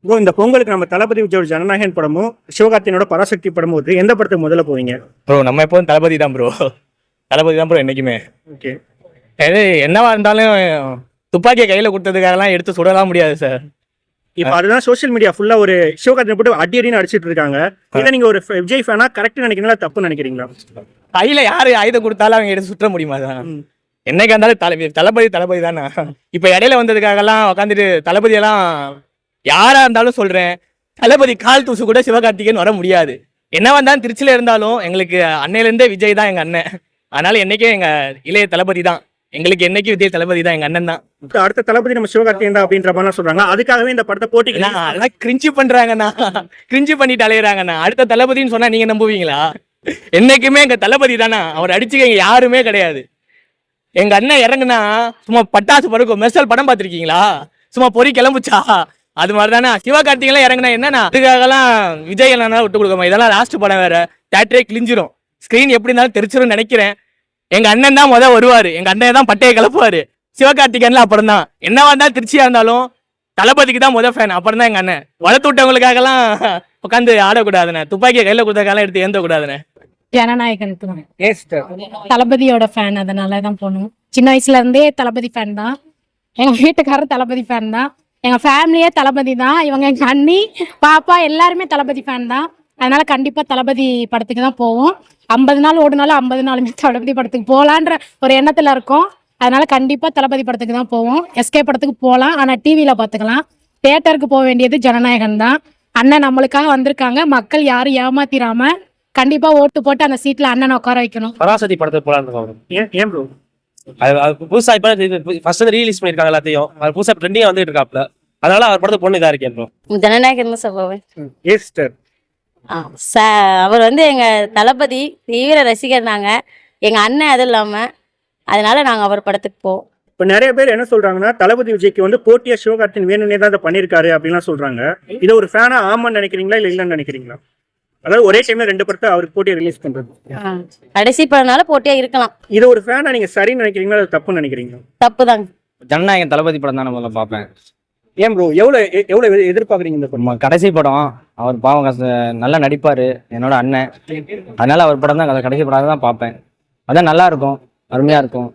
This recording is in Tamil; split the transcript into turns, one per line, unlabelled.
ப்ரோ இந்த பொங்கலுக்கு நம்ம தளபதி விஜயோட ஜனநாயகன் படமும் சிவகார்த்தியனோட பராசக்தி படமும் வருது. எந்த படத்துக்கு முதல்ல போவீங்க?
ப்ரோ நம்ம எப்போதும் தளபதி தான் ப்ரோ. தளபதி தான் ப்ரோ என்னைக்குமே.
ஓகே.
எது என்னவா இருந்தாலும் துப்பாக்கியை கையில் கொடுத்ததுக்காகலாம் எடுத்து சுடலாம் முடியாது சார்.
இப்போ அதுதான் சோஷியல் மீடியா ஃபுல்லா ஒரு சிவகார்த்தியனை போட்டு அடி அடின்னு அடிச்சிட்டு இருக்காங்க. இதை நீங்க ஒரு விஜய் ஃபேனா கரெக்ட் நினைக்கிறீங்களா தப்பு நினைக்கிறீங்களா?
கையில் யார் ஆயுதம் கொடுத்தாலும் அவங்க எடுத்து சுற்ற முடியுமா தான்? என்னைக்கா இருந்தாலும் தளபதி தானே. இப்போ இடையில வந்ததுக்காகலாம் உட்காந்துட்டு தளபதியெல்லாம் யாரா இருந்தாலும் சொல்றேன், தளபதி கால் தூசு கூட சிவகார்த்திகேயன் வர முடியாது. என்ன வந்தாலும் திருச்சியில இருந்தாலும் எங்களுக்கு அன்னையிலேருந்தே விஜய் தான் எங்க அண்ணன். அதனால என்னைக்கே எங்க இளைய தளபதி தான் எங்களுக்கு, என்னைக்கு விஜய் தளபதி தான் எங்க அண்ணன் தான்.
அடுத்த தளபதி நம்ம சிவகார்த்திகேயன் தான் அப்படின்ற மாதிரி சொல்றாங்க. அதுக்காகவே இந்த படத்தை போட்டி
அதெல்லாம் கிரிஞ்சு பண்றாங்கண்ணா, கிரிஞ்சு பண்ணிட்டு அலையிறாங்கண்ணா. அடுத்த தளபதின்னு சொன்னா நீங்க நம்புவீங்களா? என்னைக்குமே எங்க தளபதி தானா, அவர் அடிச்சுக்க இங்க யாருமே கிடையாது. எங்க அண்ணன் இறங்குனா சும்மா பட்டாசு பறக்கும். மெர்சல் படம் பார்த்திருக்கீங்களா? சும்மா பொறி கிளம்புச்சா அது மாதிரி தானே. சிவகார்த்திகேயன் இறங்குனா என்னன்னா அதுக்காகலாம் விஜய் என்ன விட்டு கொடுக்காம, இதெல்லாம் லாஸ்ட் படம் வேற, தேட்டரே கிழிஞ்சிரும், ஸ்கிரீன் எப்படி இருந்தாலும் தெரிச்சிரும் நினைக்கிறேன். எங்க அண்ணன் தான் வருவாரு, எங்க அண்ணன் தான் பட்டையை கிளப்புவாரு. சிவகார்த்திகேயன்ல அப்புறம் தான் என்னவா இருந்தாலும் திருச்சியா இருந்தாலும் தளபதிக்கு தான் ஃபேன். அப்புறம் தான் எங்க அண்ணன். வளர்த்து விட்டவங்களுக்காகலாம் உட்காந்து ஆடக்கூடாதுண்ணே, துப்பாக்கியை கையில கொடுத்தக்காலாம் எடுத்து ஏந்த கூடாதுண்ணே.
ஜனநாயகன் தளபதியோட ஃபேன், அதனால தான் போகணும். சின்ன வயசுல இருந்தே தளபதி ஃபேன் தான். எங்க வீட்டுக்காரர் தளபதி ஃபேன் தான். எங்க ஃபேமிலியே தளபதி தான். இவங்க எங்க அண்ணி பாப்பா எல்லாருமே தளபதி ஃபேன் தான். அதனால கண்டிப்பா தளபதி படத்துக்கு தான் போவோம். 50 நாள் ஓடுனாலும் 50 நாளுமே தளபதி படத்துக்கு போகலான்ற ஒரு எண்ணத்துல இருக்கோம். அதனால கண்டிப்பா தளபதி படத்துக்கு தான் போவோம். எஸ்கே படத்துக்கு போகலாம், ஆனா டிவியில பாத்துக்கலாம். தியேட்டருக்கு போக வேண்டியது ஜனநாயகன் தான். அண்ணன் நம்மளுக்காக வந்திருக்காங்க. மக்கள் யாரும் ஏமாத்திராம கண்டிப்பா ஓட்டு போட்டு அந்த சீட்ல அண்ணனை உட்கார வைக்கணும்.
பராசக்தி படத்துக்கு போலான்னு.
ஏன் ப்ரோ?
அது புதுசா இப்ப ஃபர்ஸ்ட் ரீலீஸ் பண்ணிருக்காங்க எல்லாத்தையும். அது புதுசா ட்ரெண்டிங்கா வந்துட்டு இருக்காப்ல, அதனால அவர் படத்துக்கு பொண்ணு இதா இருக்கேன் ப்ரோ.
ஜனநாயகன் தான் சொல்லுவேன். அவர் எங்க தளபதி தீவிர ரசிகர் நாங்க, எங்க அண்ணன் அது இல்லாம, அதனால நாங்க அவர் படத்துக்கு போவோம்.
இப்ப நிறைய பேர் என்ன சொல்றாங்கன்னா தளபதி விஜய்க்கு போட்டியா சிவகார்த்தியன் வேணும்னே தான் அதை பண்ணிருக்காரு அப்படின்லாம் சொல்றாங்க. இதை ஒரு ஃபேனா ஆமான்னு நினைக்கிறீங்களா இல்ல இல்லன்னு நினைக்கிறீங்களா? அதாவது ஒரே டைம்ல 2 படத்தை அவருக்கு போட்டியா ரிலீஸ் பண்றது,
கடைசி படம்னால போட்டியா இருக்கலாம்.
இதை ஒரு ஃபேனா நீங்க சரின்னு நினைக்கிறீங்களா அது தப்புன்னு நினைக்கிறீங்களா?
தப்புதாங்க.
ஜனநாயகன் தளபதி படம் தான் முதல்ல பார்ப்பேன்.
ஏன் ப்ரோ எவ்வளவு எதிர்பார்க்குறீங்க இந்த படம்?
கடைசி படம், அவர் பாவம் நல்லா நடிப்பாரு, என்னோட அண்ணன். அதனால அவர் படம் தான் கடைசி படம் தான் பார்ப்பேன். அதான் நல்லா இருக்கும், அருமையா இருக்கும்.